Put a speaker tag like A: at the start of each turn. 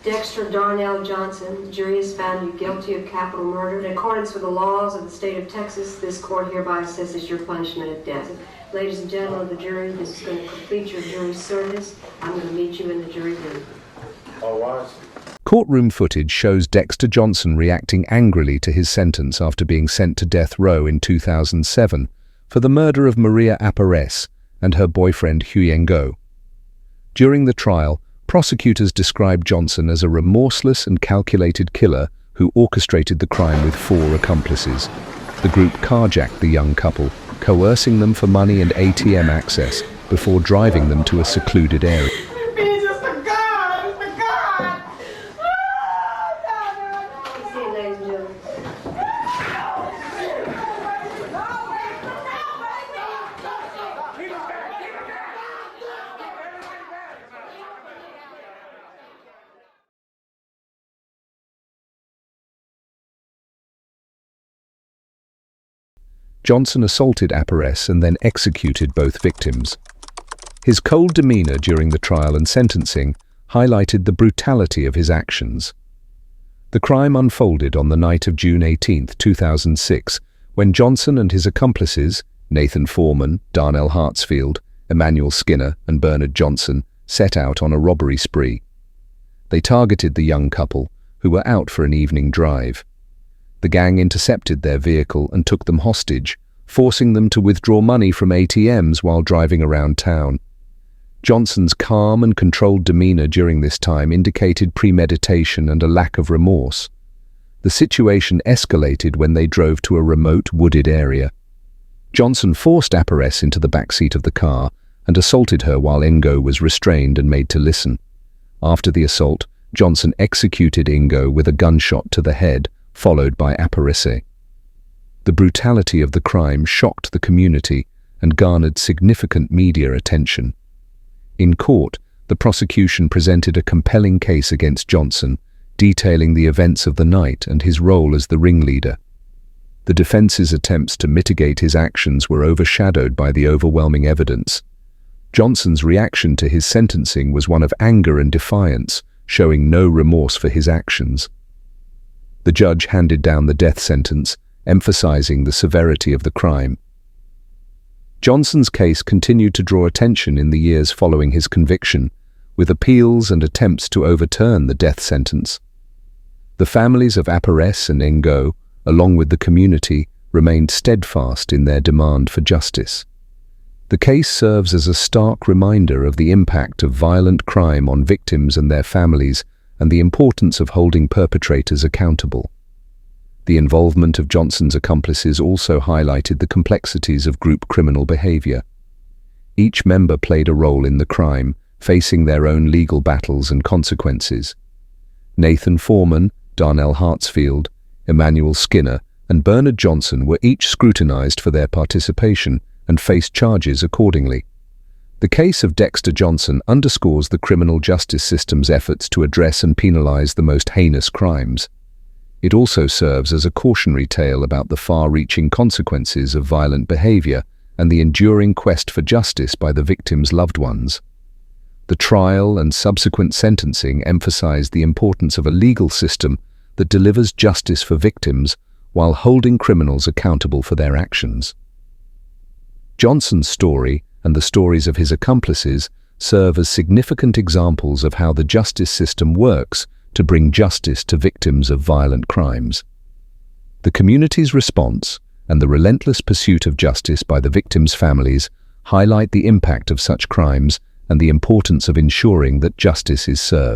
A: Dexter Johnson, the jury has found you guilty of capital murder. In accordance with the laws of the state of Texas, this court hereby assesses your punishment of death. Ladies and gentlemen of the jury, this is going to complete your jury service. I'm going to meet you in the jury room.
B: All rise.
C: Courtroom footage shows Dexter Johnson reacting angrily to his sentence after being sent to death row in 2007 for the murder of Maria Aparez and her boyfriend Huyen Go. During the trial, prosecutors described Johnson as a remorseless and calculated killer who orchestrated the crime with 4 accomplices. The group carjacked the young couple, coercing them for money and ATM access before driving them to a secluded area. Johnson assaulted Aparez and then executed both victims. His cold demeanor during the trial and sentencing highlighted the brutality of his actions. The crime unfolded on the night of June 18, 2006, when Johnson and his accomplices, Nathan Foreman, Darnell Hartsfield, Emmanuel Skinner, and Bernard Johnson, set out on a robbery spree. They targeted the young couple, who were out for an evening drive. The gang intercepted their vehicle and took them hostage, forcing them to withdraw money from ATMs while driving around town. Johnson's calm and controlled demeanor during this time indicated premeditation and a lack of remorse. The situation escalated when they drove to a remote, wooded area. Johnson forced Aparez into the backseat of the car and assaulted her while Ingo was restrained and made to listen. After the assault, Johnson executed Ingo with a gunshot to the head, followed by Aparez. The brutality of the crime shocked the community and garnered significant media attention. In court, the prosecution presented a compelling case against Johnson, detailing the events of the night and his role as the ringleader. The defense's attempts to mitigate his actions were overshadowed by the overwhelming evidence. Johnson's reaction to his sentencing was one of anger and defiance, showing no remorse for his actions. The judge handed down the death sentence, emphasizing the severity of the crime. Johnson's case continued to draw attention in the years following his conviction, with appeals and attempts to overturn the death sentence. The families of Aparez and Ingo, along with the community, remained steadfast in their demand for justice. The case serves as a stark reminder of the impact of violent crime on victims and their families, and the importance of holding perpetrators accountable. The involvement of Johnson's accomplices also highlighted the complexities of group criminal behavior. Each member played a role in the crime, facing their own legal battles and consequences. Nathan Foreman, Darnell Hartsfield, Emmanuel Skinner, and Bernard Johnson were each scrutinized for their participation and faced charges accordingly. The case of Dexter Johnson underscores the criminal justice system's efforts to address and penalize the most heinous crimes. It also serves as a cautionary tale about the far-reaching consequences of violent behavior and the enduring quest for justice by the victims' loved ones. The trial and subsequent sentencing emphasized the importance of a legal system that delivers justice for victims while holding criminals accountable for their actions. Johnson's story and the stories of his accomplices serve as significant examples of how the justice system works to bring justice to victims of violent crimes. The community's response and the relentless pursuit of justice by the victims' families highlight the impact of such crimes and the importance of ensuring that justice is served.